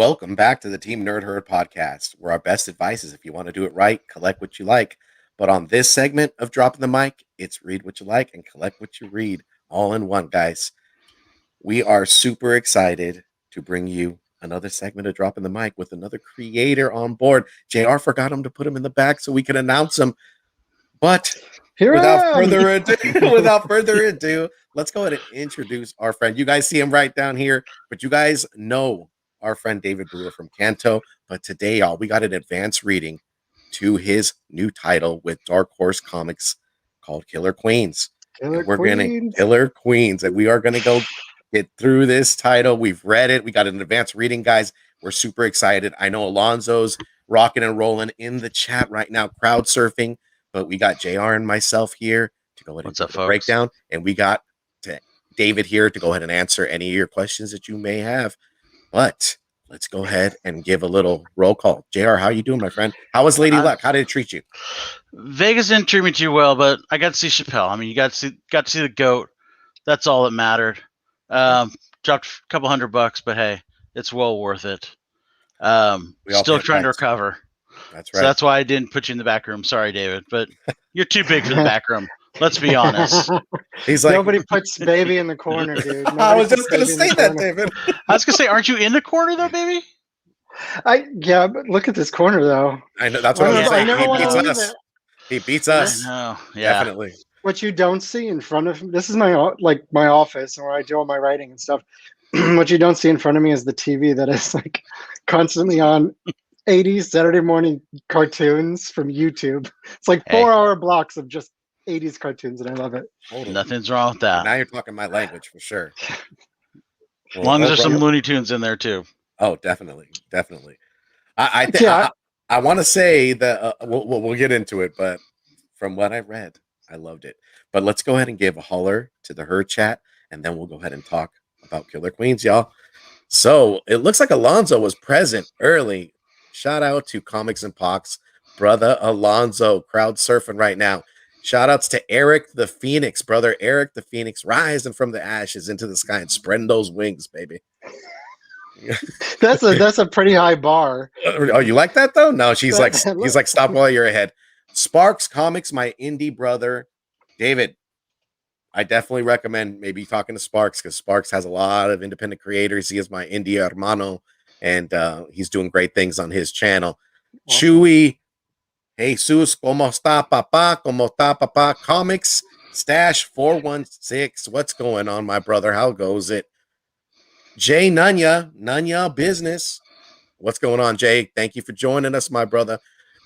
Welcome back to the Team Nerd Herd podcast, where our best advice is if you want to do it right, collect what you like. But on this segment of Dropping the Mic, it's read what you like and collect what you read all in one, guys. We are super excited to bring you another segment of Dropping the Mic with another creator on board. JR forgot him to put him in the back so we could announce him. But without further ado, let's go ahead and introduce our friend. You guys see him right down here, but you guys know our friend David Booher from Kanto. But today, y'all, we got an advanced reading to his new title with Dark Horse Comics called Killer Queens. Killer Queens. And we are going to go get through this title. We've read it. We got an advanced reading, guys. We're super excited. I know Alonzo's rocking and rolling in the chat right now, crowd surfing. But we got JR and myself here to go ahead and do the breakdown. And we got David here to go ahead and answer any of your questions that you may have. But let's go ahead and give a little roll call. JR, how you doing, my friend? How was Lady Luck? How did it treat you? Vegas didn't treat me too well, but I got to see Chappelle. I mean, you got to see the GOAT. That's all that mattered. Dropped a couple $100, but hey, it's well worth it. Still trying to recover. That's right. So that's why I didn't put you in the back room. Sorry, David, but you're too big for the back room. Let's be honest. He's like, nobody puts baby in the corner, dude. I was just going to say that, David. I was going to say, aren't you in the corner though, baby? Yeah, but look at this corner though. I know that's what I was saying. He beats us. He beats us. I know. Yeah, definitely. What you don't see in front of this is my office where I do all my writing and stuff. What you don't see in front of me is the TV that is like constantly on 80s Saturday morning cartoons from YouTube. It's like 4-hour blocks of just 80s cartoons, and I love it. Nothing's wrong with that. Now you're talking my language for sure. As long as there's some Looney Tunes in there too. Oh, definitely. I want to say that we'll get into it, but from what I read, I loved it. But let's go ahead and give a holler to the herd chat, and then we'll go ahead and talk about Killer Queens, y'all. So it looks like Alonzo was present early. Shout out to Comics and Pox, brother Alonzo, crowd surfing right now. Shout outs to Eric the Phoenix, brother Eric the Phoenix, rising from the ashes into the sky and spreading those wings, baby. That's a pretty high bar. Oh, you like that though? No, he's like, stop while you're ahead. Sparks Comics, my indie brother, David. I definitely recommend maybe talking to Sparks because Sparks has a lot of independent creators. He is my indie hermano, and he's doing great things on his channel. Awesome. Chewy, Jesus, ¿cómo está, papá? ¿Cómo está, papá? Comics, Stash 416. What's going on, my brother? How goes it? Jay Nunya Business. What's going on, Jay? Thank you for joining us, my brother.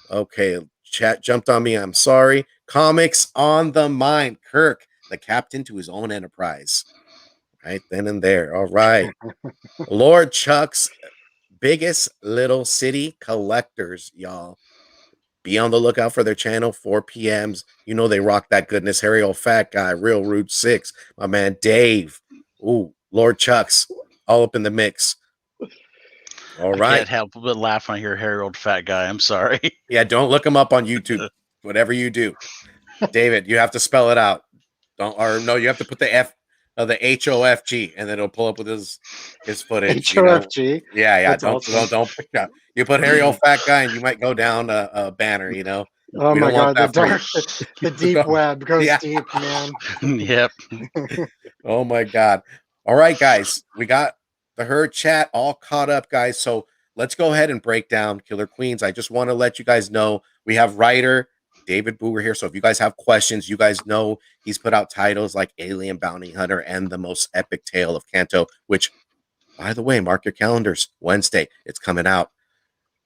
Okay, chat jumped on me. I'm sorry. Comics on the mind. Kirk, the captain to his own enterprise. Right then and there. All right. Lord Chuck's biggest little city collectors, y'all. Be on the lookout for their channel, 4 p.m. You know they rock that goodness. Harry old fat guy, Real Rude 6. My man Dave. Ooh, Lord Chuck's all up in the mix. All right. I can't help but laugh when I hear Harry old fat guy. I'm sorry. Yeah, don't look him up on YouTube. Whatever you do. David, you have to spell it out. You have to put the HOFG, and then it'll pull up with his footage. HOFG. You know? Yeah. Don't pick up. You put Harry old fat guy, and you might go down a banner. You know. Oh my God, the deep web goes deep, man. Yep. Oh my God. All right, guys, we got the herd chat all caught up, guys. So let's go ahead and break down Killer Queens. I just want to let you guys know we have writer David Booher here. So if you guys have questions, you guys know he's put out titles like Alien Bounty Hunter and The Most Epic Tale of Kanto, which, by the way, mark your calendars. Wednesday, it's coming out.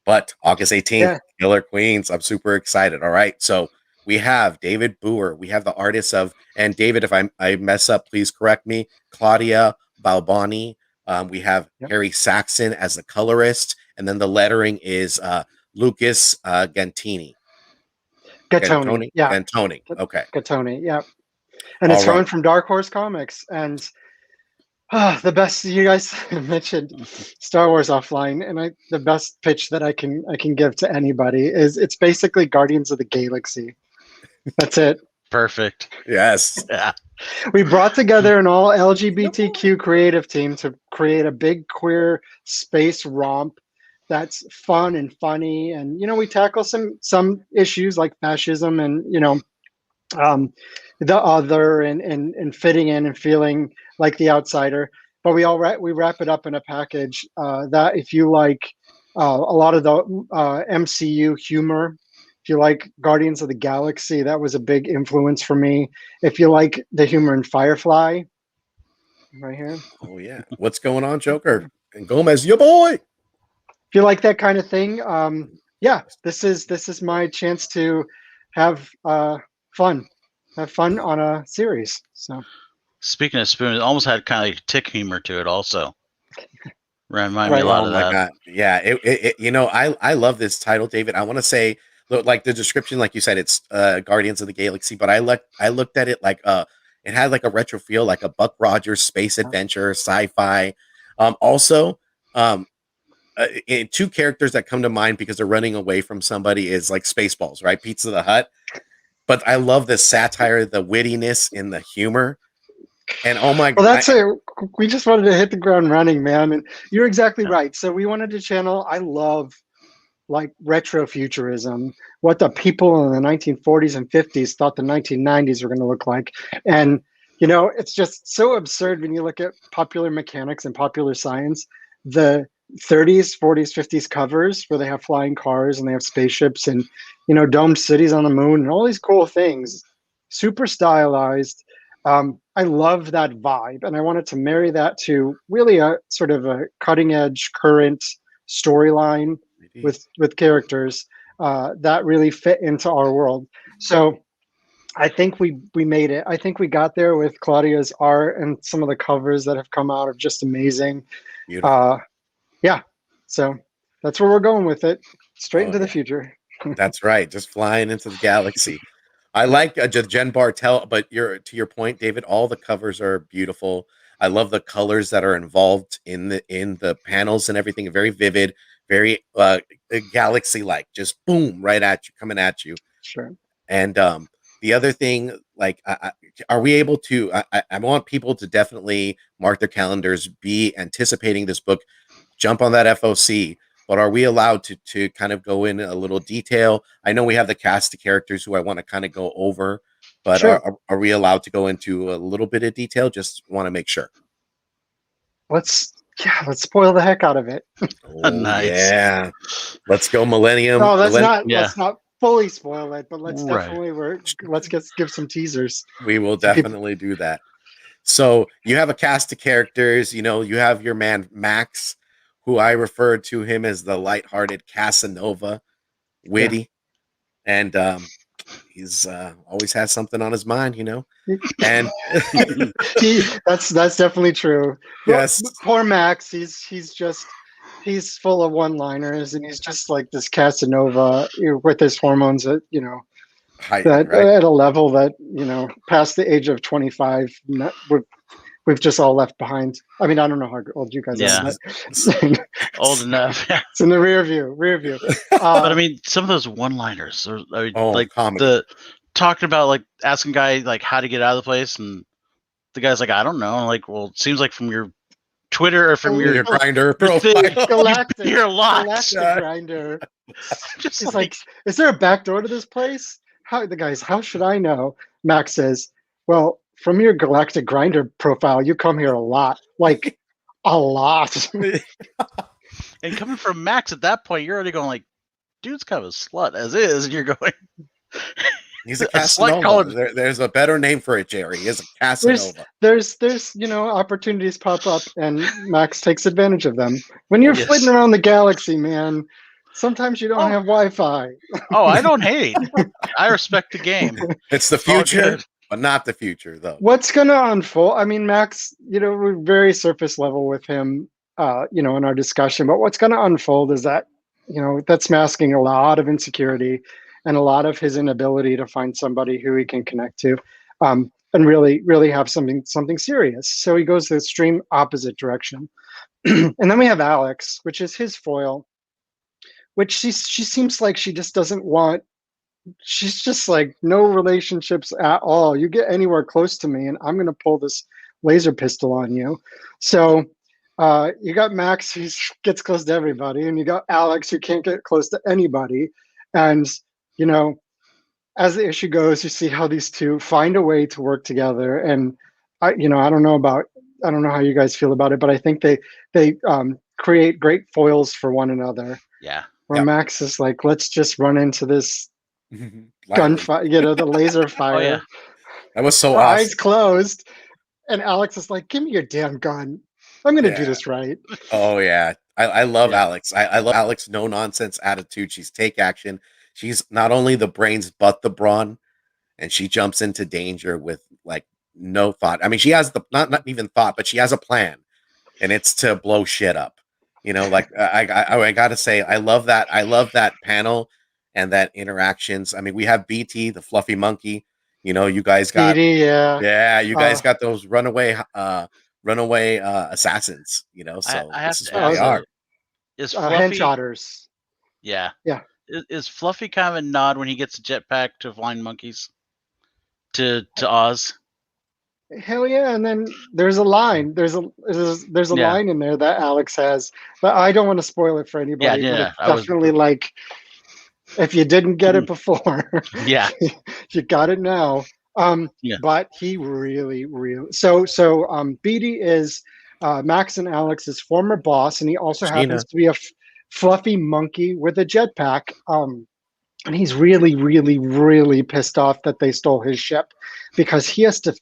But August 18th, Killer Queens. I'm super excited. All right. So we have David Booher. We have the artists of, and David, if I mess up, please correct me, Claudia Balboni. We have Harry Saxon as the colorist. And then the lettering is Lucas Gantoni. Gattoni. Yeah. Gantoni. Okay. Gattoni. Yeah. And it's coming from Dark Horse Comics. And the best, you guys mentioned Star Wars offline, and the best pitch that I can give to anybody is it's basically Guardians of the Galaxy. That's it. Perfect. Yes. Yeah. We brought together an all LGBTQ creative team to create a big queer space romp that's fun and funny, and we tackle some issues like fascism and um, the other, and fitting in and feeling like the outsider. But we wrap it up in a package that if you like a lot of the MCU humor, if you like Guardians of the Galaxy, that was a big influence for me. If you like the humor in Firefly, right here. Oh yeah. What's going on, Joker? And Gomez, your boy. If you like that kind of thing, yeah, this is my chance to have fun, have fun on a series. So. Speaking of spoon, it almost had kind of like tick humor to it. Also, remind me Right. a lot Oh of my that. god. Yeah, I love this title, David. I want to say like the description, like you said, it's Guardians of the Galaxy, but I looked at it like it had like a retro feel, like a Buck Rogers space adventure, sci-fi. Also, two characters that come to mind because they're running away from somebody is like Spaceballs, right? Pizza the Hut. But I love the satire, the wittiness, and the humor. And oh my, Well, that's it. We just wanted to hit the ground running, man. And you're exactly right. So we wanted to channel. I love like retrofuturism, what the people in the 1940s and 50s thought the 1990s were going to look like. And, it's just so absurd when you look at popular mechanics and popular science. The 30s, 40s, 50s covers where they have flying cars and they have spaceships and, domed cities on the moon and all these cool things, super stylized. I love that vibe. And I wanted to marry that to really a sort of a cutting edge current storyline with characters that really fit into our world. So I think we made it. I think we got there with Claudia's art, and some of the covers that have come out are just amazing. beautiful. Yeah, so that's where we're going with it, straight Oh into the yeah. future. That's right. Just flying into the galaxy. I like Jen Bartel, but to your point, David. All the covers are beautiful. I love the colors that are involved in the panels and everything. Very vivid, very galaxy like. Just boom, right at you, coming at you. Sure. And the other thing, like, are we able to? I want people to definitely mark their calendars, be anticipating this book, jump on that FOC. But are we allowed to kind of go in a little detail? I know we have the cast of characters who I want to kind of go over, but Sure. are we allowed to go into a little bit of detail? Just want to make sure. Let's spoil the heck out of it. Oh Nice. yeah, let's go Millennium. No, let's Yeah. not fully spoil it, but let's Right. definitely let's give some teasers. We will So people- definitely do that. So you have a cast of characters. You have your man Max, who I referred to him as the lighthearted Casanova, witty, and he's always has something on his mind. And that's definitely true. yes, Poor Max, he's full of one-liners, and he's just like this Casanova with his hormones that that right. at a level that past the age of 25 we've just all left behind. I mean, I don't know how old you guys Yeah. are, but Old enough. it's in the rear view. But I mean, some of those one-liners, like comedy. the talking about like asking guy like how to get out of the place, and the guy's like, I don't know. I'm like, well, it seems like from your Twitter or from your grinder thing, profile. Galactic, you're locked. Galactic Grinder. Just He's like, is there a back door to this place? How should I know? Max says, well, from your Galactic Grinder profile, you come here a lot. Like, a lot. and coming from Max at that point, you're already going like, dude's kind of a slut as is, and you're going. He's a slut Casanova. There's a better name for it, Jerry. He is a Casanova. There's opportunities pop up, and Max takes advantage of them. When you're Yes. flitting around the galaxy, man, sometimes you don't have Wi-Fi. Oh, I don't hate. I respect the game. It's the It's all future, good. but not the future, though. What's gonna unfold? I mean, Max, we're very surface level with him, in our discussion. But what's gonna unfold is that, that's masking a lot of insecurity and a lot of his inability to find somebody who he can connect to, and really, really have something serious. So he goes the extreme opposite direction. And then we have Alex, which is his foil, which she seems like she just doesn't want she's just like no relationships at all. You get anywhere close to me, and I'm gonna pull this laser pistol on you. So you got Max who gets close to everybody, and you got Alex who can't get close to anybody. And you know, as the issue goes, you see how these two find a way to work together. And I don't know how you guys feel about it, but I think they create great foils for one another. Yeah. Where Yep. Max is like, let's just run into this Lightly. gunfire, the laser fire. Oh yeah. That was so Her awesome. eyes closed, and Alex is like, "Give me your damn gun. I'm gonna do Yeah. this right." Oh yeah, I love Yeah. Alex. I love Alex' no nonsense attitude. She's take action. She's not only the brains but the brawn, and she jumps into danger with like no thought. I mean, she has the not even thought, but she has a plan, and it's to blow shit up. Like I gotta say, I love that. I love that panel and that interactions. I mean, we have BT, the fluffy monkey. You guys got Petey, yeah. yeah, you guys got those runaway assassins. So I this have is to what they ask, are. is Hench Fluffy? otters. Yeah. Yeah. Is Fluffy kind of a nod when he gets a jetpack to flying monkeys to Oz? Hell yeah! And then there's a line. There's a Yeah. line in there that Alex has, but I don't want to spoil it for anybody. But Yeah. it's definitely like, if you didn't get it before, Yeah. you got it now. Yeah. But he really so Beatty is Max and Alex's former boss, and he also happens to be a fluffy monkey with a jetpack. And he's really, really, really pissed off that they stole his ship, because he has to.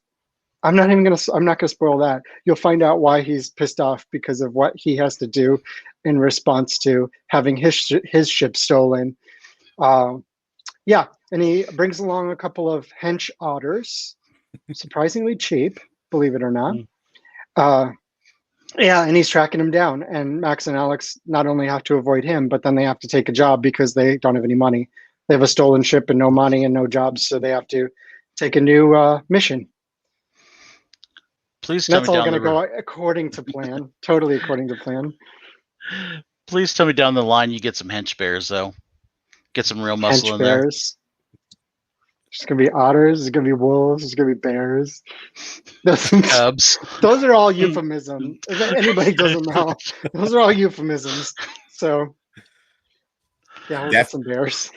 I'm not gonna spoil that. You'll find out why he's pissed off, because of what he has to do in response to having his ship stolen. Yeah, and he brings along a couple of hench otters, surprisingly cheap, believe it or not. Yeah, and he's tracking him down. And Max and Alex not only have to avoid him, but then they have to take a job because they don't have any money. They have a stolen ship and no money and no jobs, so they have to take a new mission. Please tell That's me all down going to the go according to plan. Totally according to plan. Please tell me down the line you get some hench bears though. Get some real muscle Hench in bears. There's going to be otters. There's going to be wolves. There's going to be bears. there. Cubs. Those are all euphemisms. If anybody doesn't know, those are all euphemisms. So, yeah, we'll get some bears.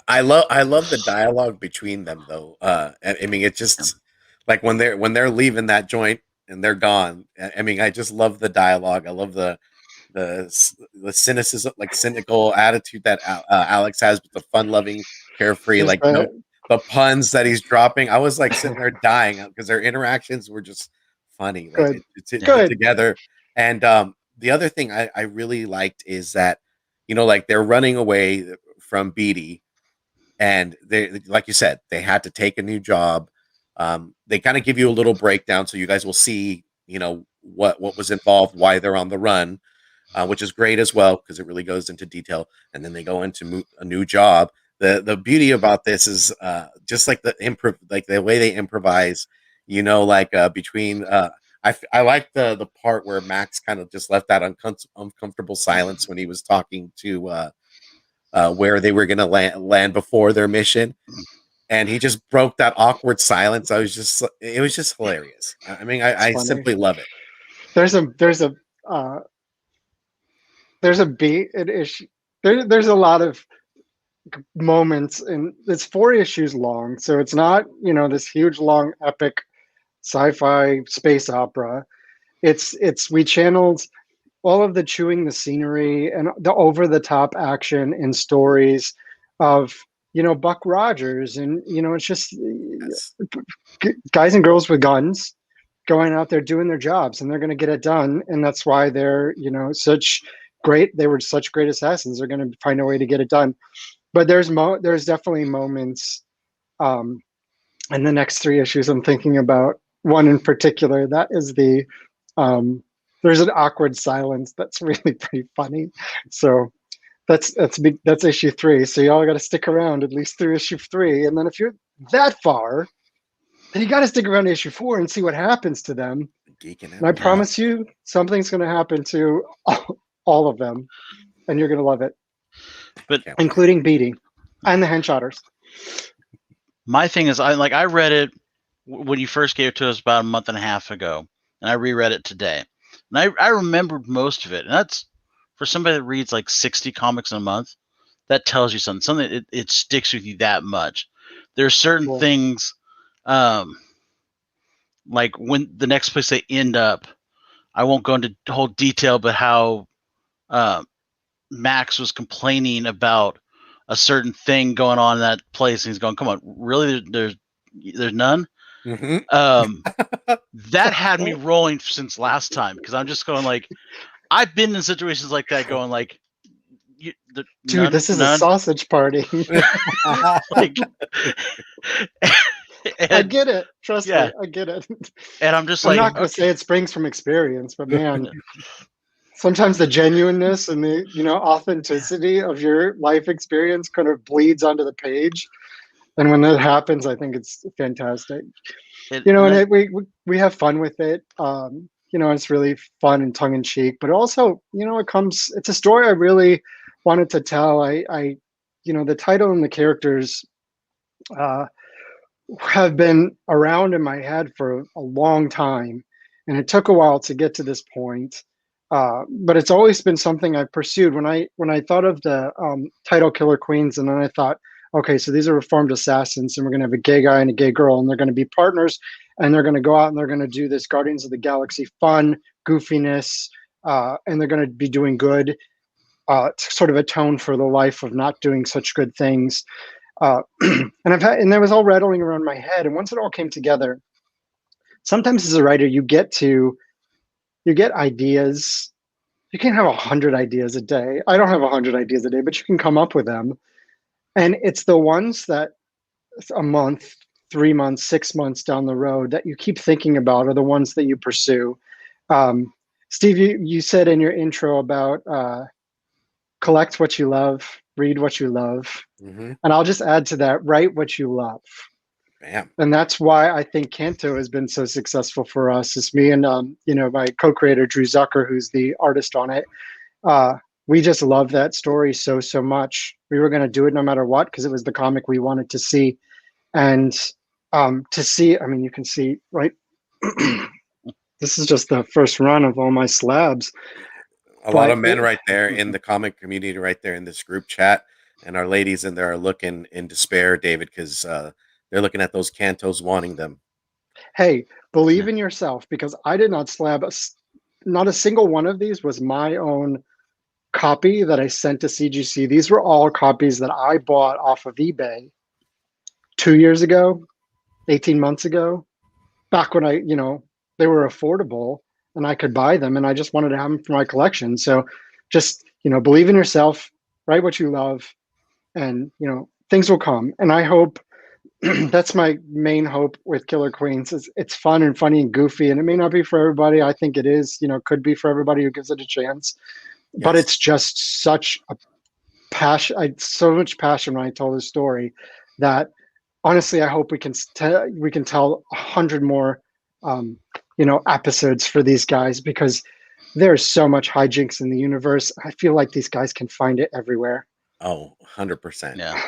I love the dialogue between them though. I mean, it just like when they're leaving that joint and they're gone. I mean, I just love the dialogue. I love the cynicism, like cynical attitude that Alex has, with the fun-loving, carefree, like the puns that he's dropping. I was like sitting there dying because their interactions were just funny, like Good. together. And the other thing I really liked is that like they're running away from Beatty, and they, like you said, they had to take a new job. They kind of give you a little breakdown, so you guys will see what was involved, why they're on the run. Which is great as well, because it really goes into detail. And then they go into a new job. The beauty about this is just like the way they improvise. Like between I like the part where Max kind of just left that uncomfortable silence when he was talking to where they were going to land before their mission. And he just broke that awkward silence. It was just hilarious. I mean, I simply love it. There's a beat an issue. There's a lot of moments, and it's 4 issues long, so it's not this huge long epic sci-fi space opera. We channeled all of the chewing the scenery and the over-the-top action and stories of Buck Rogers, and it's just guys and girls with guns going out there doing their jobs, and they're going to get it done, and that's why they're they were such great assassins. They're going to find a way to get it done. But there's definitely moments in the next 3 issues. I'm thinking about one in particular. That is there's an awkward silence that's really pretty funny. So that's issue 3. So y'all got to stick around at least through issue 3. And then if you're that far, then you got to stick around to issue 4 and see what happens to them. And I promise you, something's going to happen to all of them, and you're going to love it. But including Beatty and the hench otters. My thing is, I read it when you first gave it to us about a month and a half ago, and I reread it today, and I remembered most of it, and that's for somebody that reads like 60 comics in a month. That tells you something. Something it sticks with you that much. There's certain Cool. things, like when the next place they end up. I won't go into whole detail, but how Max was complaining about a certain thing going on in that place, and he's going, "Come on, really? There's none." Mm-hmm. That had me rolling since last time because I'm just going like, I've been in situations like that, going like, Dude, this is a sausage party. like, I get it. Trust me, I get it. And I'm just I'm like, not going to say it springs from experience, but man, sometimes the genuineness and the authenticity of your life experience kind of bleeds onto the page, and when that happens, I think it's fantastic. We have fun with it. It's really fun and tongue in cheek, but also, it's a story I really wanted to tell. The title and the characters have been around in my head for a long time, and it took a while to get to this point. But it's always been something I've pursued. When I thought of the title Killer Queens, and then I thought, okay, so these are reformed assassins, and we're going to have a gay guy and a gay girl, and they're going to be partners, and they're going to go out and they're going to do this Guardians of the Galaxy fun, goofiness, and they're going to be doing good, to sort of atone for the life of not doing such good things. And that was all rattling around my head. And once it all came together, sometimes as a writer, you get ideas. You can have 100 ideas a day. I don't have 100 ideas a day, but you can come up with them. And it's the ones that a month, 3 months, 6 months down the road that you keep thinking about are the ones that you pursue. Steve, you said in your intro about collect what you love, read what you love. Mm-hmm. And I'll just add to that, write what you love. Bam. And that's why I think Canto has been so successful for us. It's me and my co-creator Drew Zucker, who's the artist on it. We just love that story so much. We were going to do it no matter what because it was the comic we wanted to see. And to see, I mean, you can see, right? This is just the first run of all my slabs. A lot of men right there in the comic community, right there in this group chat, and our ladies in there are looking in despair, David, because they're looking at those Cantos, wanting them. Hey, believe in yourself, because I did not slab not a single one of these was my own copy that I sent to CGC. These were all copies that I bought off of eBay 2 years ago, 18 months ago, back when they were affordable and I could buy them, and I just wanted to have them for my collection. So just, believe in yourself, write what you love, and, things will come. And I hope that's my main hope with Killer Queens. Is it's fun and funny and goofy, and it may not be for everybody. I think it is, could be for everybody who gives it a chance. Yes. But it's just such a passion. So much passion when I tell this story that honestly, I hope we can tell 100 more, episodes for these guys, because there's so much hijinks in the universe. I feel like these guys can find it everywhere. Oh, 100%. Yeah.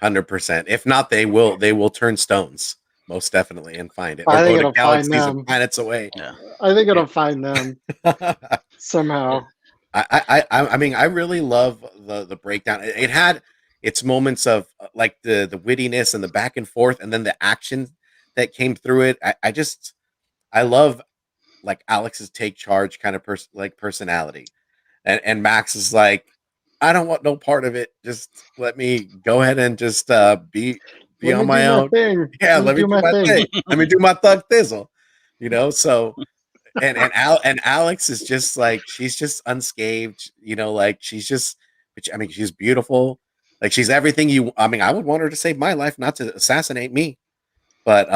100%. If not, they will turn stones, most definitely, and find it. Or I think go to galaxies and planets away. Yeah. I think it'll find them somehow. I mean, I really love the breakdown. It had its moments of like the wittiness and the back and forth, and then the action that came through it. I love like Alex's take charge kind of personality, and Max is like, I don't want no part of it. Just let me go ahead and just be on my own. Yeah, let me do my thing. Let me do my thug thizzle. So and Alex is just like, she's just unscathed, like she's just, I mean, she's beautiful. Like she's everything I mean, I would want her to save my life, not to assassinate me. But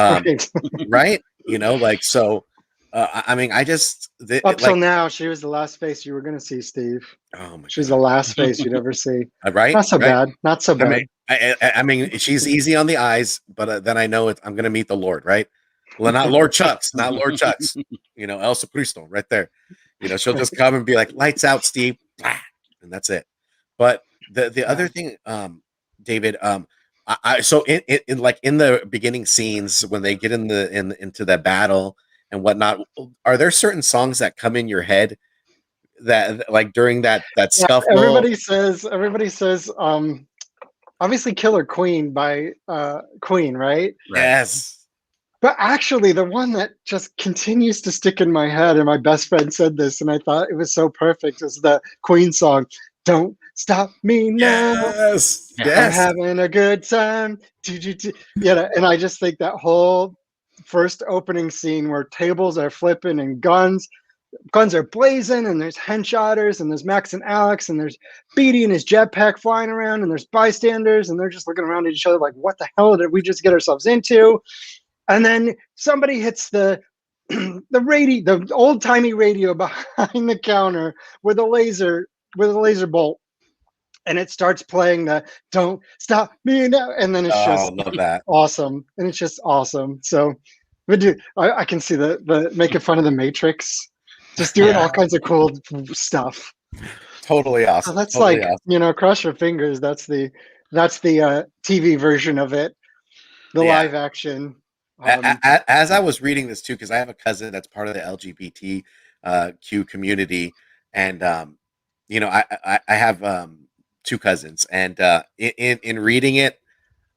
right? Like so I mean, I just up till now, she was the last face you were going to see, Steve. Oh my! She's the last face you'd ever see. Right? Not so bad. Not so bad. I mean, she's easy on the eyes, but then I know I'm going to meet the Lord, right? Well, not Lord Chucks, not Lord Chucks. Elsa Cristo, right there. She'll just come and be like, "Lights out, Steve," and that's it. But the other thing, David, So in like in the beginning scenes when they get into that battle and whatnot, are there certain songs that come in your head that like during that Yeah, scuffle? everybody says obviously Killer Queen by Queen, right? Right. Yes. But actually the one that just continues to stick in my head, and my best friend said this and I thought it was so perfect, is the Queen song, Don't Stop Me Now. Yes. Yeah. I'm Yes. having a good time. Yeah, and I just think that whole first opening scene where tables are flipping and guns are blazing, and there's henchotters, and there's Max and Alex, and there's Beatty and his jetpack flying around, and there's bystanders, and they're just looking around at each other like, what the hell did we just get ourselves into? And then somebody hits the the old timey radio behind the counter with a laser bolt, and it starts playing the "Don't Stop Me Now," and then it's Oh, just love that. awesome, and it's just awesome. So, I can see the making fun of the Matrix, just doing Yeah. all kinds of cool stuff. Totally So awesome. that's Totally like, awesome. cross your fingers. That's the TV version of it, the Yeah. live action. As I was reading this too, because I have a cousin that's part of the LGBTQ community, and I have two cousins, and in reading it,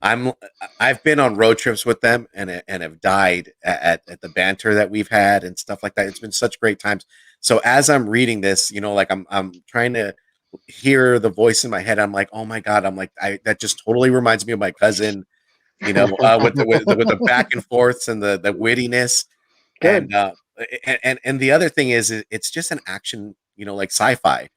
I'm I've been on road trips with them and have died at the banter that we've had and stuff like that. It's been such great times. So as I'm reading this, like I'm trying to hear the voice in my head. I'm like, oh my god, I'm like, that just totally reminds me of my cousin, with the back and forths and the wittiness, Good. and and the other thing is it's just an action, like sci-fi,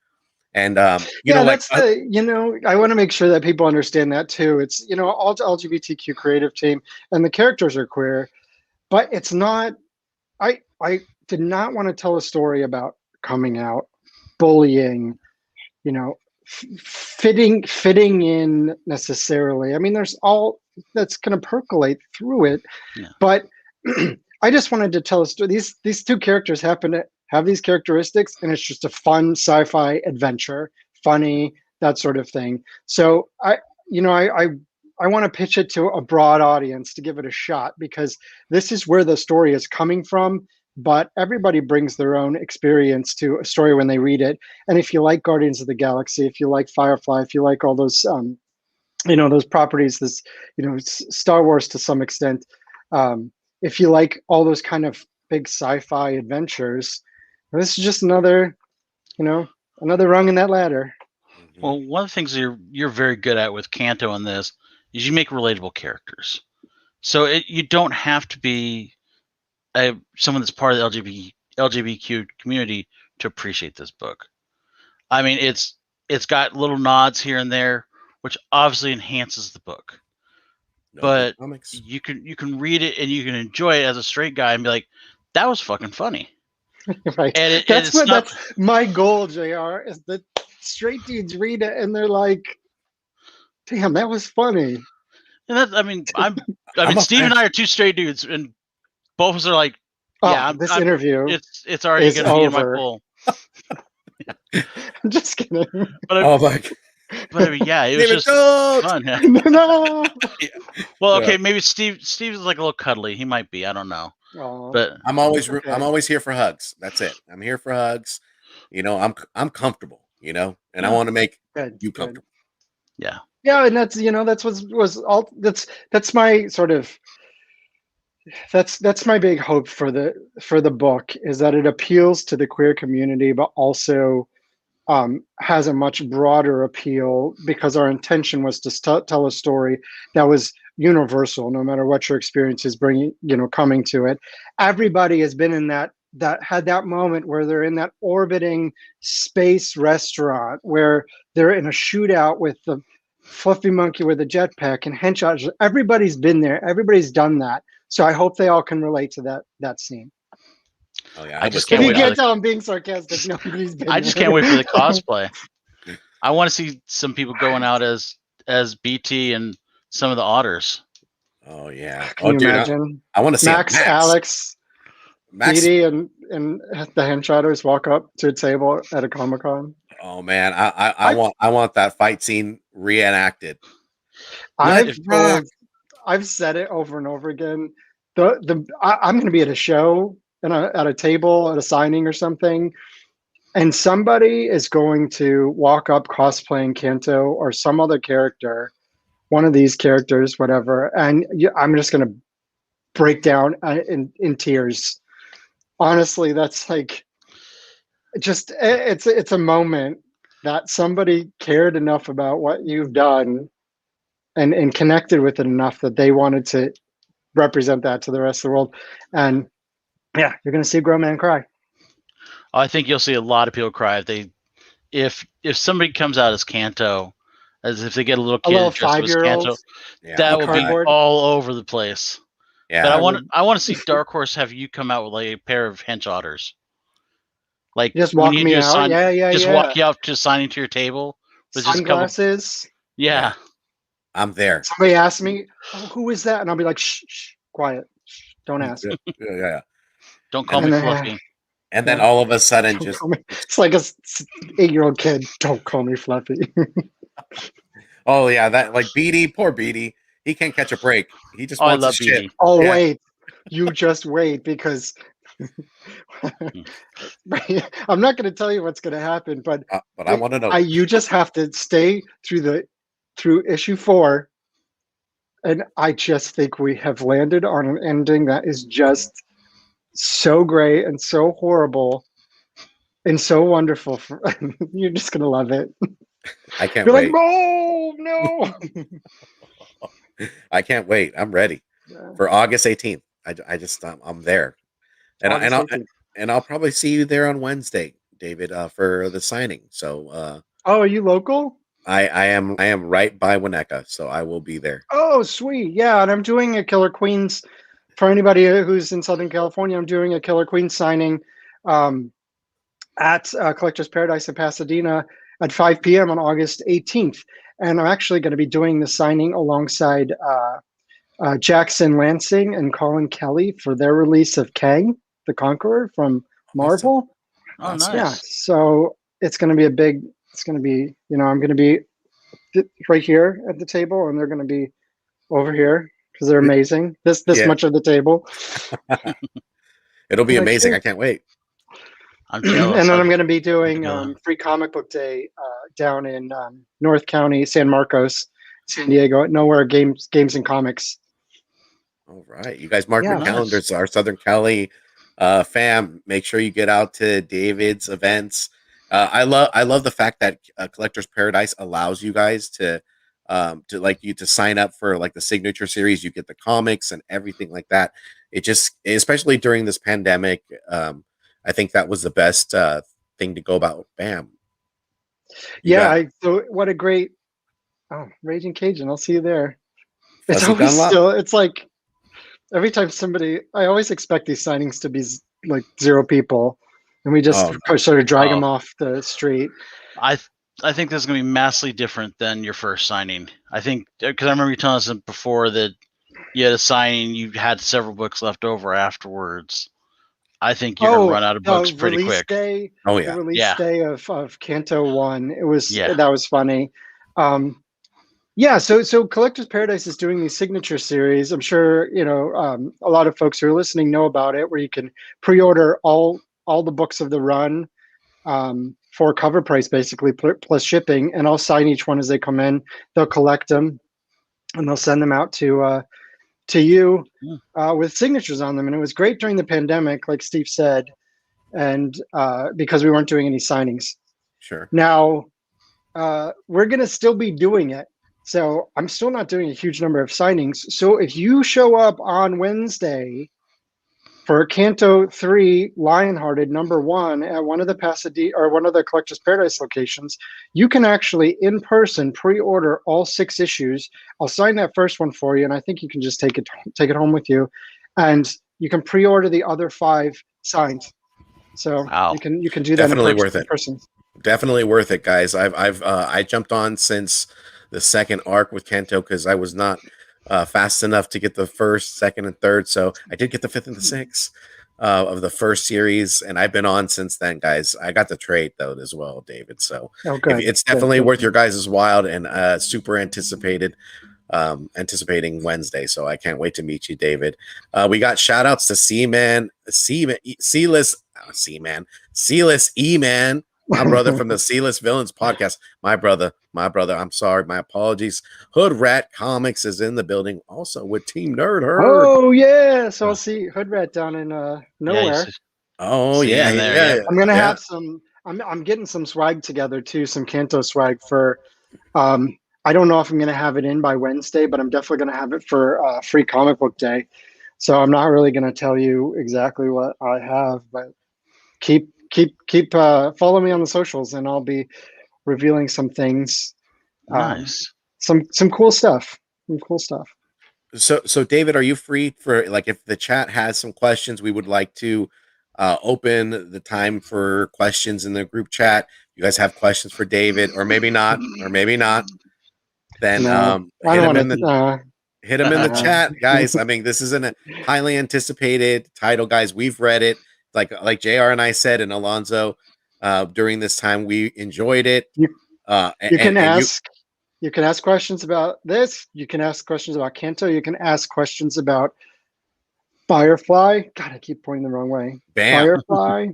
and Yeah, like that's I want to make sure that people understand that too. It's, all LGBTQ creative team, and the characters are queer, but it's not. I did not want to tell a story about coming out, bullying, you know, fitting in necessarily. I mean, there's all that's going to percolate through it, Yeah. but I just wanted to tell a story. These two characters happen to have these characteristics, and it's just a fun sci-fi adventure, funny, that sort of thing. So I want to pitch it to a broad audience to give it a shot, because this is where the story is coming from. But everybody brings their own experience to a story when they read it. And if you like Guardians of the Galaxy, if you like Firefly, if you like all those those properties, this Star Wars to some extent, if you like all those kind of big sci-fi adventures, this is just another rung in that ladder. Mhm. Well, one of the things you're very good at with Kanto in this is you make relatable characters. So you don't have to be someone that's part of the LGBTQ community to appreciate this book. I mean, it's got little nods here and there, which obviously enhances the book. No But comics. you can read it and you can enjoy it as a straight guy and be like, that was fucking funny. Right. And That's my goal, JR, is that straight dudes read it and they're like, damn, that was funny. And I mean, I'm Steve and I are two straight dudes, and both of us are like, yeah, this interview it's already is going to be in my over. pool. I'm just kidding. oh my But I mean, yeah, it was David, just don't! fun. Yeah. No. Well, Yeah. okay, maybe Steve's like a little cuddly. He might be. I don't know. Aw, But I'm always okay. I'm always here for hugs. That's it. I'm here for hugs. I'm comfortable. And I Yeah. want to make Good, you good. comfortable. yeah, Yeah, and that's was all. That's my sort of. That's my big hope for the book, is that it appeals to the queer community, but also has a much broader appeal, because our intention was to tell a story that was universal, no matter what your experience is bringing, coming to it. Everybody has been in that had that moment where they're in that orbiting space restaurant, where they're in a shootout with the fluffy monkey with a jetpack and henchmen. Everybody's been there. Everybody's done that. So I hope they all can relate to that scene. Oh yeah, I I just would If can't you wait. can't tell I'm being sarcastic, nobody's been I just there. can't wait for the cosplay. I want to see some people going out as BT and some of the otters. Oh yeah. Can Oh you dude, imagine? I want to see Max, Max. Alex, Max. Edie, and the Henchotters walk up to a table at a Comic-Con. Oh man, I want that fight scene reenacted. I've Let's rock. I've said it over and over again. I'm going to be at a show and at a table at a signing or something, and somebody is going to walk up cosplaying Kanto or some other character, one of these characters, whatever, and I'm just going to break down in tears. Honestly, that's like just it's a moment that somebody cared enough about what you've done and connected with it enough that they wanted to represent that to the rest of the world. And yeah, you're going to see a grown man cry. I think you'll see a lot of people cry if somebody comes out as Kanto, as if they get a little A little kid dressed up as 5-year-old. Kanto. Yeah, That I'll will be cry. cardboard. all over the place. Yeah, But I I would- want to see Dark Horse have you come out with like a pair of hench otters. Like Just when walk you me do a out. sign, Yeah. just walk you up to signing to your table with just a couple. Sunglasses. Yeah. I'm there. Somebody asks me, "Oh, who is that?" And I'll be like, "Shh, quiet. Shh, don't ask." Yeah. Don't call And me then, Fluffy. And then Yeah. all of a sudden, Don't just call me. It's like a 8-year-old kid. Don't call me Fluffy. oh yeah, that like Beatty, poor Beatty. He can't catch a break. He just Oh, I wants love his shit. BD. Oh Yeah. wait, you just wait because I'm not going to tell you what's going to happen, but But I want to know. you just have to stay through issue 4, and I just think we have landed on an ending that is just so great and so horrible and so wonderful. You're just going to love it. I can't You're wait. like, no. I can't wait. I'm ready for August 18th. I'm there, and I'll probably see you there on Wednesday, David, for the signing. So Oh, are you local? I am right by Winnetka, so I will be there. Oh, sweet. Yeah, and I'm doing a Killer Queens for anybody who's in Southern California. I'm doing a Killer Queens signing at Collector's Paradise in Pasadena at 5 p.m. on August 18th. And I'm actually going to be doing the signing alongside Jackson Lansing and Colin Kelly for their release of Kang, the Conqueror from Marvel. Oh, Awesome. nice. Yeah, so it's going to be I'm going to be right here at the table, and they're going to be over here because they're amazing. This Yeah. much of the table. It'll be Like, amazing. yeah. I can't wait. I'm jealous. And then I'm going to be doing Yeah. Free Comic Book Day down in North County, San Marcos, San Diego, at Nowhere Games and Comics. All right, you guys mark Yeah. your Nice. calendars. Our Southern Cali fam, make sure you get out to David's events. I love the fact that Collector's Paradise allows you guys to sign up for like the signature series. You get the comics and everything like that. It just, especially during this pandemic, I think that was the best thing to go about. Bam. So what a great Raging Cajun. I'll see you there. It's Fuzzy always Dunlop? still. It's like every time I always expect these signings to be like 0 people, and we just sort of drag them off the street. I think this is going to be massively different than your first signing. I think because I remember you telling us before that you had a signing, you had several books left over afterwards. I think you're going to run out of books pretty quick. Day, Oh yeah, the release day of Kanto 1. It was that was funny. So Collector's Paradise is doing these signature series. I'm sure a lot of folks who are listening know about it, where you can pre-order all the books of the run for cover price, basically plus shipping, and I'll sign each one as they come in. They'll collect them and they'll send them out to you with signatures on them. And it was great during the pandemic, like Steve said, and because we weren't doing any signings. Sure. Now we're going to still be doing it. So I'm still not doing a huge number of signings. So if you show up on Wednesday for Kanto 3 Lionhearted #1 at one of the Pasadena or one of the Collector's Paradise locations, you can actually in person pre-order all 6 issues. I'll sign that first one for you, and I think you can just take it home with you, and you can pre-order the other 5 signed. So you can do that. Definitely in person. Definitely worth it, guys. I jumped on since the second arc with Kanto because I was not fast enough to get the first, second, and third. So I did get the 5th and the 6th of the first series, and I've been on since then, guys. I got the trade though as well, David. So it's definitely worth your guys' while and super anticipated. anticipating Wednesday. So I can't wait to meet you, David. We got shout outs to Seaman, Sealess E-Man, my brother from the Sealess Villains podcast. My brother. I'm sorry. My apologies. Hood Rat Comics is in the building, also with Team Nerd Herd. Oh yeah, so I'll see Hood Rat down in nowhere. Oh See yeah, him there, yeah. yep. I'm gonna yeah. have some. I'm getting some swag together too, some Kanto swag for. I don't know if I'm gonna have it in by Wednesday, but I'm definitely gonna have it for Free Comic Book Day. So I'm not really gonna tell you exactly what I have, but keep follow me on the socials, and I'll be revealing some things. Nice. Some cool stuff. Some cool stuff. So David, are you free for, like, if the chat has some questions, we would like to open the time for questions in the group chat. You guys have questions for David, or maybe not, then No, I hit don't him want in to. the chat, guys. I mean, this is a highly anticipated title, guys. We've read it, like JR and I said, and Alonzo, during this time we enjoyed it. You can and ask. You can ask questions about this. You can ask questions about Kanto. You can ask questions about Firefly. God, I keep pointing the wrong way. Bam. Firefly.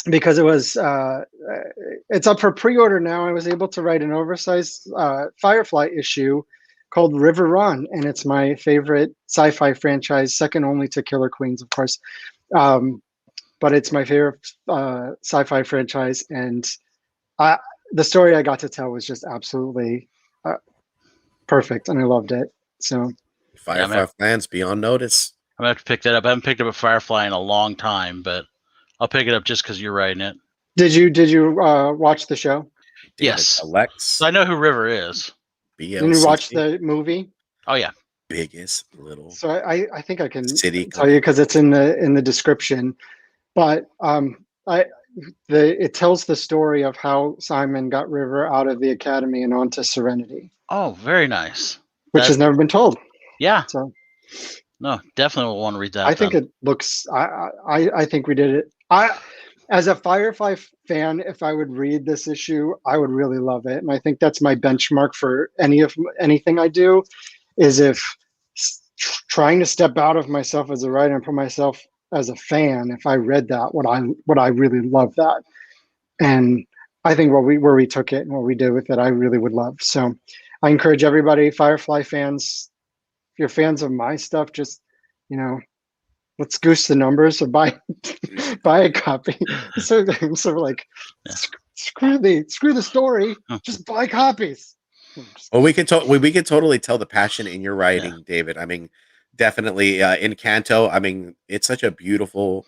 Because it was it's up for pre-order now. I was able to write an oversized Firefly issue called River Run, and it's my favorite sci-fi franchise, second only to Killer Queens, of course. But it's my favorite sci-fi franchise, and the story I got to tell was just absolutely perfect, and I loved it. So Firefly fans, be on notice. I'm gonna have to pick that up. I haven't picked up a Firefly in a long time, but I'll pick it up just because you're writing it. Did you watch the show? David Yes. Alex. So I know who River is. BLCC. Did you watch the movie? Oh yeah. Biggest little. So I think I can city tell you because it's in the description. But it tells the story of how Simon got River out of the academy and onto Serenity. Oh, very nice. Which has never been told. Yeah. So no, definitely will want to read that. I think it looks. I think we did it. As a Firefly fan, if I would read this issue, I would really love it, and I think that's my benchmark for anything I do. Is if trying to step out of myself as a writer and put myself as a fan, if I read that, would I really love that? And I think where we took it and what we did with it, I really would love. So I encourage everybody, Firefly fans, if you're fans of my stuff, just let's goose the numbers or buy a copy. So like, screw the story, just buy copies. Well, we could totally tell the passion in your writing, David. I mean, definitely in Kanto. I mean, it's such a beautiful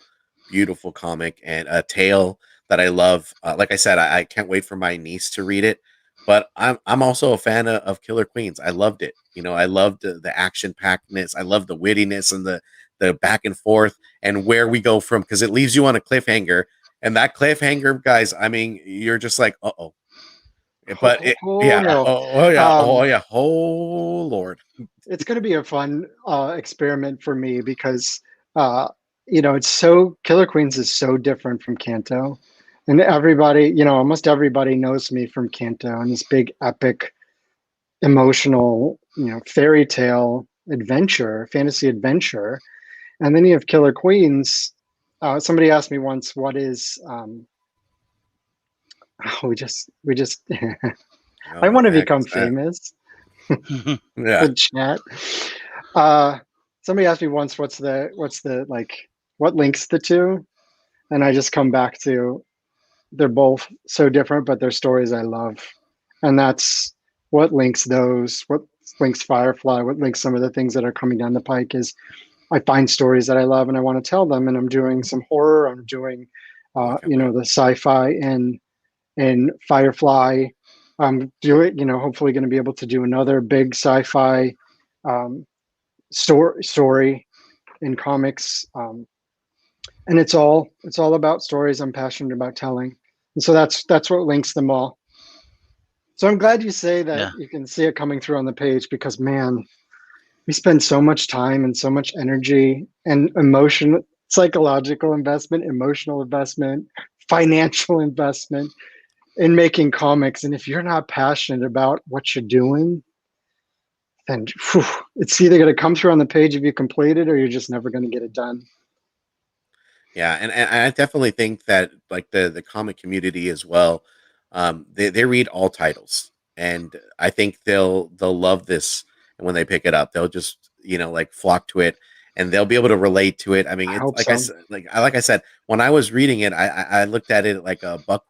comic and a tale that I love. Like I said, I can't wait for my niece to read it. But I'm also a fan of Killer Queens. I loved it. I loved the action packedness. I love the wittiness and the back and forth and where we go from, because it leaves you on a cliffhanger. And that cliffhanger, guys, I mean, you're just like, uh-oh. But oh Lord. It's going to be a fun experiment for me because it's so Killer Queens is so different from Kanto, and everybody, almost everybody knows me from Kanto and this big epic, emotional, fairy tale fantasy adventure, and then you have Killer Queens. Somebody asked me once, "What is?" We just. I want to become famous. Yeah. Good chat. Somebody asked me once, what's the like, what links the two? And I just come back to, they're both so different, but they're stories I love. And that's what links those, what links Firefly, what links some of the things that are coming down the pike is I find stories that I love and I want to tell them. And I'm doing some horror. I'm doing, the sci-fi and Firefly. I'm hopefully going to be able to do another big sci-fi story in comics, and it's all about stories I'm passionate about telling, and so that's what links them all. So I'm glad you say that. You can see it coming through on the page, because man, we spend so much time and so much energy and emotion, psychological investment, emotional investment, financial investment in making comics, and if you're not passionate about what you're doing, then whew, it's either going to come through on the page if you complete it, or you're just never going to get it done. Yeah, and I definitely think that like the comic community as well, they read all titles, and I think they'll love this. And when they pick it up, they'll just like flock to it, and they'll be able to relate to it. I mean, I it's hope so. like I said, when I was reading it, I looked at it like a Buck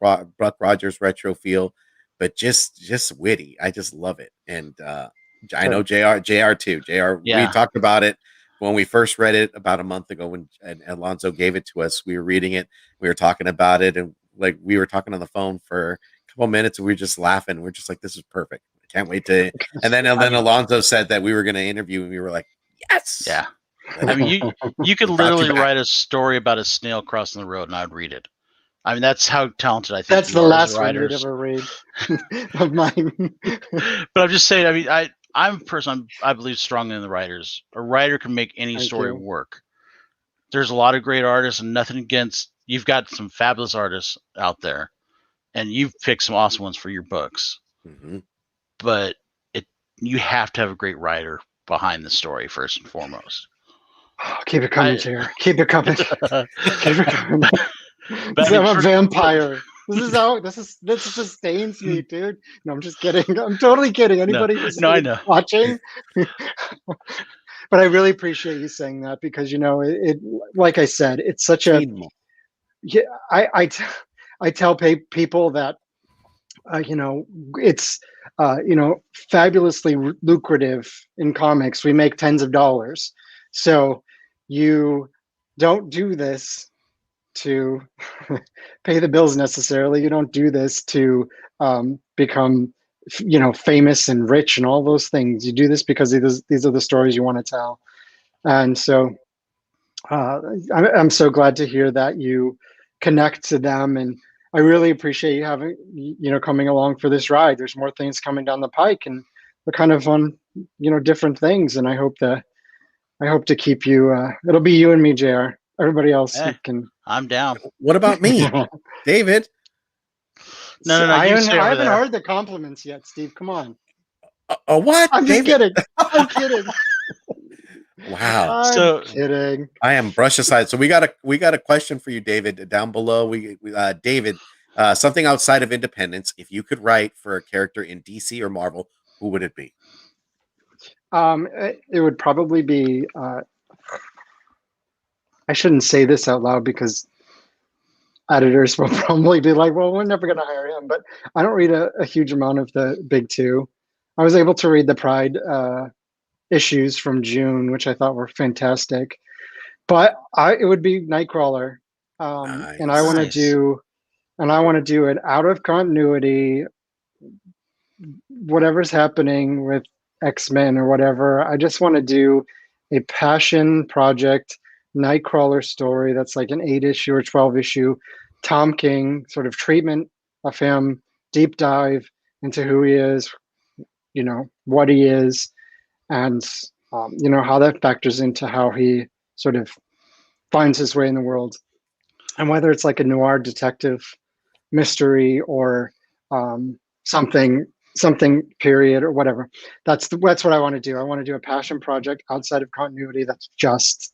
Rogers retro feel, but just witty. I just love it, and I know Good. Jr. too. Jr. We Yeah. talked about it when we first read it about a month ago when and Alonso gave it to us. We were reading it, we were talking about it, and like we were talking on the phone for a couple minutes, and we were just laughing. We're just like, "This is perfect. I can't wait to." And then Alonso said that we were going to interview, and we were like, "Yes." Yeah. Let I it- mean, you could We brought you literally back. write a story about a snail crossing the road, and I'd read it. I mean, that's how talented I think That's you the are last as one you'd writers. ever read of mine. But I'm just saying. I mean, I'm a person. I believe strongly in the writers. A writer can make any Thank story you. work. There's a lot of great artists, and nothing against. You've got some fabulous artists out there, and you've picked some awesome ones for your books. Mhm. But you have to have a great writer behind the story first and foremost. Keep it coming, JR. Keep it coming. Keep it coming. But I mean, I'm a vampire. This sustains me, dude. No, I'm just kidding. I'm totally kidding. Anybody who's no, I know. watching. But I really appreciate you saying that, because it like I said, it's such a Need more. yeah. I tell people that it's fabulously lucrative in comics. We make tens of dollars, so you don't do this to pay the bills necessarily. You don't do this to become famous and rich and all those things. You do this because these are the stories you want to tell. And so I'm so glad to hear that you connect to them, and I really appreciate you having coming along for this ride. There's more things coming down the pike, and they're kind of on different things, and I hope to keep you. It'll be you and me, JR. Everybody else can. I'm down. What about me, David? No. I You stay over haven't there. heard the compliments yet, Steve. Come on. What? I'm just David? kidding. I'm kidding. Wow. I'm kidding. I am brush aside. So we got a question for you, David, down below. David, something outside of Independence. If you could write for a character in DC or Marvel, who would it be? It would probably be. I shouldn't say this out loud because editors will probably be like, "Well, we're never going to hire him." But I don't read a huge amount of the big two. I was able to read the Pride issues from June, which I thought were fantastic. But it would be Nightcrawler, and I want to do an out of continuity, whatever's happening with X-Men or whatever. I just want to do a passion project Nightcrawler story that's like an 8-issue or 12-issue Tom King sort of treatment of him, deep dive into who he is, what he is, and how that factors into how he sort of finds his way in the world, and whether it's like a noir detective mystery or something period or whatever. That's what I want to do. I want to do a passion project outside of continuity that's just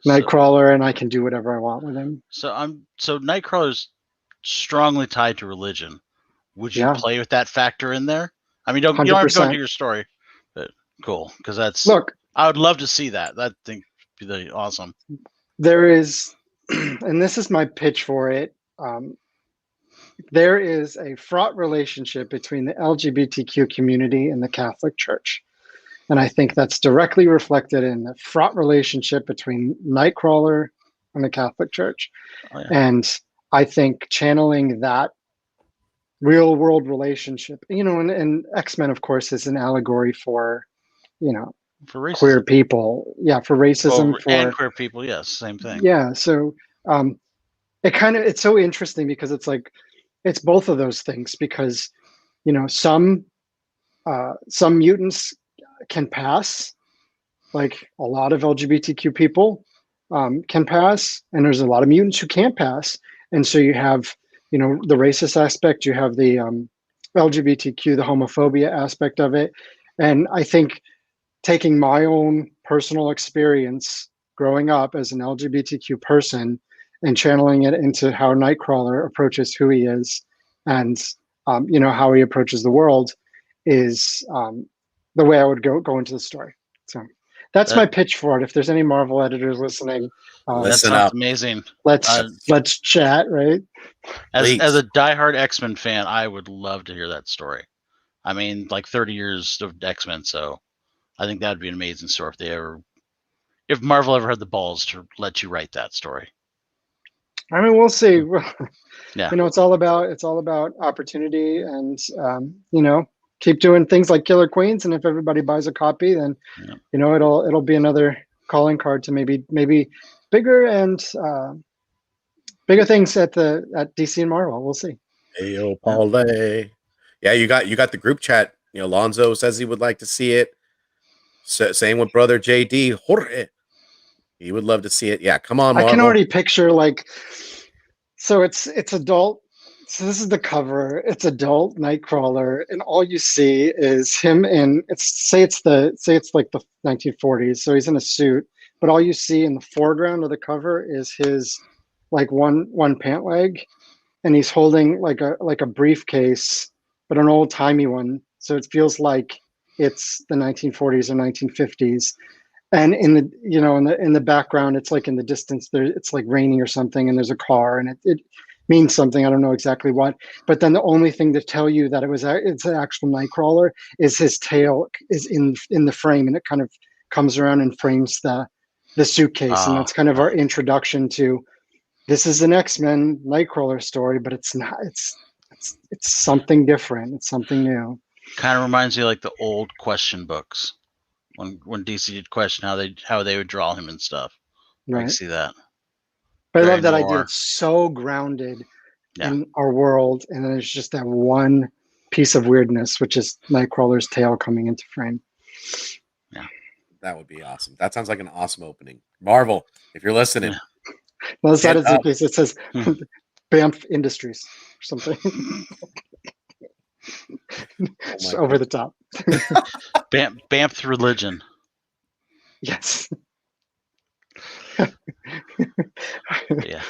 Nightcrawler, and I can do whatever I want with him. So Nightcrawler's strongly tied to religion. Would you play with that factor in there? I mean, you don't have to go into your story, but cool, because I would love to see that. That thing would be really awesome. There is, and this is my pitch for it. There is a fraught relationship between the LGBTQ community and the Catholic Church. And I think that's directly reflected in the fraught relationship between Nightcrawler and the Catholic Church. Oh, yeah. And I think channeling that real world relationship, and X-Men, of course, is an allegory for for queer people. Yeah, for racism. And queer people, yes, same thing. Yeah, so it's so interesting because it's like, it's both of those things, because some mutants can pass, like a lot of LGBTQ people can pass, and there's a lot of mutants who can't pass. And so you have the racist aspect, you have the LGBTQ, the homophobia aspect of it, And I think taking my own personal experience growing up as an LGBTQ person and channeling it into how Nightcrawler approaches who he is and how he approaches the world is the way I would go into the story. So that's my pitch for it. If there's any Marvel editors listening, that Listen sounds up. amazing. Let's chat, right? As a diehard X-Men fan, I would love to hear that story. I mean, like 30 years of X-Men, so I think that'd be an amazing story if Marvel ever had the balls to let you write that story. I mean, we'll see. Yeah. It's all about opportunity, and keep doing things like Killer Queens, and if everybody buys a copy, then it'll be another calling card to maybe bigger and bigger things at DC and Marvel. We'll see. Ayo, Paulé. Yeah, you got the group chat. Lonzo says he would like to see it. Same with brother JD Jorge. He would love to see it. Yeah, come on, Marvel. I can already picture so it's adult. So this is the cover. It's adult Nightcrawler, and all you see is him in. It's like the 1940s. So he's in a suit, but all you see in the foreground of the cover is his like one pant leg, and he's holding like a briefcase, but an old timey one. So it feels like it's the 1940s or 1950s. And in the background, it's like in the distance there, it's like raining or something, and there's a car, and it means something. I don't know exactly what, but then the only thing to tell you that it's an actual Nightcrawler is his tail is in the frame, and it kind of comes around and frames the suitcase, and that's kind of our introduction to this is an X-Men Nightcrawler story, but it's not. It's something different. It's something new. Kind of reminds me of like the old question books. When DC did question how they would draw him and stuff. Right. I see that. But I love that idea. It's so grounded in our world, and then there's just that one piece of weirdness, which is Nightcrawler's tail coming into frame. Yeah. That would be awesome. That sounds like an awesome opening. Marvel, if you're listening. Yeah. Well, that is the case. It says Banff Industries or something. Just over the top. Banff religion. Yes. Yeah.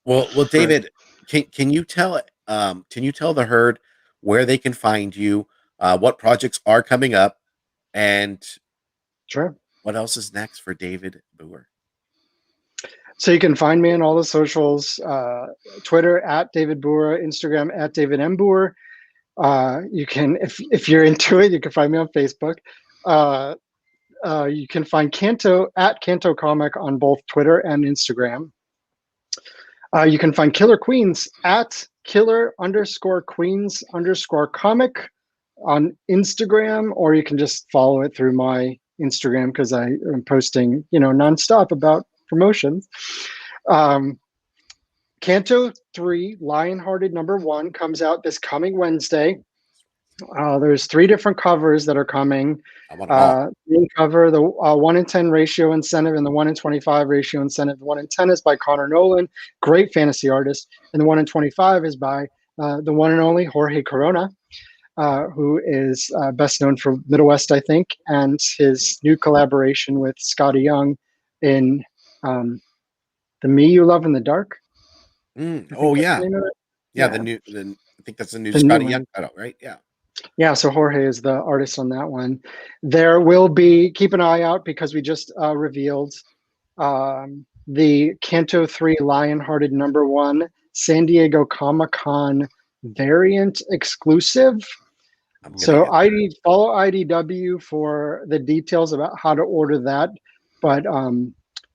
Well, David, can you tell the herd where they can find you, what projects are coming up, and sure, what else is next for David Booher? So you can find me on all the socials, Twitter at David Booher, Instagram at David M. Booher. You can, if you're into it, you can find me on Facebook. You can find Canto at Canto Comic on both Twitter and Instagram. You can find Killer Queens at Killer_Queens_comic on Instagram, or you can just follow it through my Instagram because I am posting, nonstop about promotions. Canto 3, Lionhearted #1 comes out this coming Wednesday. There's 3 different covers that are coming. Main cover, the 1:10 ratio incentive, and the 1:25 ratio incentive. The 1:10 is by Connor Nolan, great fantasy artist, and the 1:25 is by the one and only Jorge Corona, who is best known for Middle West, I think, and his new collaboration with Scotty Young in The Me You Love in the Dark. Oh yeah, I think that's the new Scotty Young title, right? Yeah, so Jorge is the artist on that one. There will be, keep an eye out because we just revealed the Canto 3 Lionhearted #1 San Diego Comic-Con variant exclusive. So follow IDW for the details about how to order that. But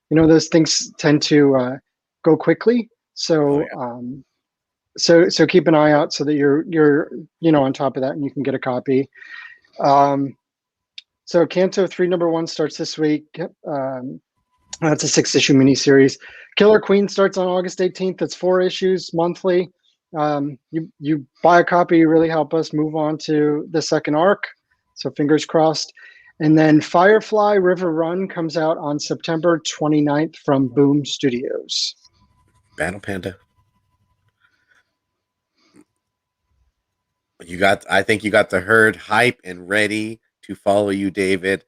those things tend to go quickly. So so keep an eye out so that you're on top of that and you can get a copy. So Canto 3 #1 starts this week. That's a 6-issue miniseries. Killer Queen starts on August 18th. That's 4 issues monthly. You buy a copy, you really help us move on to the second arc. So fingers crossed. And then Firefly River Run comes out on September 29th from Boom Studios. Battle Panda. I think you got the herd hype and ready to follow you, David.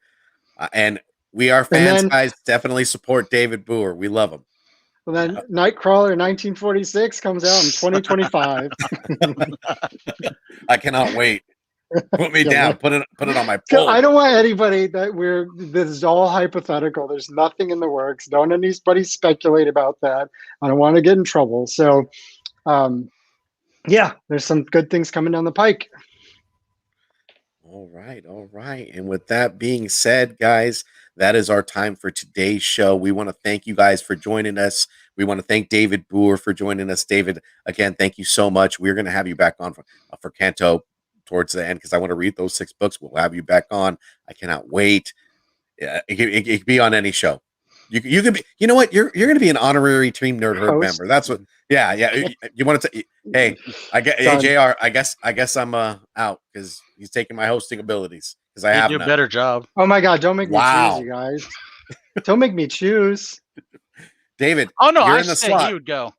And we are And fans, then, guys. Definitely support David Booher. We love him. and then Nightcrawler 1946 comes out in 2025. I cannot wait. Put me Yeah, down. Put it on my So pull. I don't want anybody this is all hypothetical. There's nothing in the works. Don't anybody speculate about that. I don't want to get in trouble. So yeah, there's some good things coming down the pike. All right, all right. And with that being said, guys, that is our time for today's show. We want to thank you guys for joining us. We want to thank David Booher for joining us. David, again, thank you so much. We're going to have you back on for Canto towards the end because I want to read those 6 books. We'll have you back on. I cannot wait. Yeah, it could be on any show. You could be. You know what? You're going to be an honorary Team Nerd Herd Host. member. That's what. Yeah, yeah. You want to? Hey, hey, Done. Jr. I guess I'm out because he's taking my hosting abilities because I You have do a none. better job. Oh my God! Don't make me Wow. choose, you guys. Don't make me choose. David. Oh no, you're I in the said slot. he would go.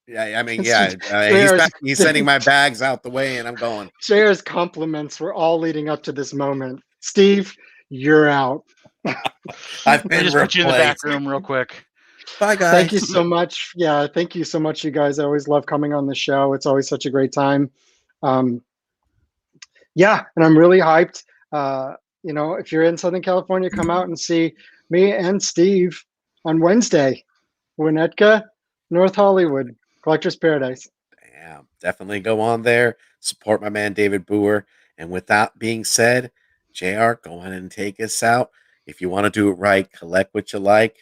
Yeah, I mean, It's yeah. just- He's sending my bags out the way, and I'm going. JR's compliments were all leading up to this moment. Steve, you're out. I've I been just put you in the back replaced. room real quick. Bye, guys. Thank you so much. Yeah, thank you so much, you guys. I always love coming on the show. It's always such a great time. Yeah, and I'm really hyped. If you're in Southern California, come out and see me and Steve on Wednesday. Winnetka, North Hollywood, Collector's Paradise. Damn, definitely go on there. Support my man David Booher. And with that being said, JR, go on and take us out. If you want to do it right, collect what you like.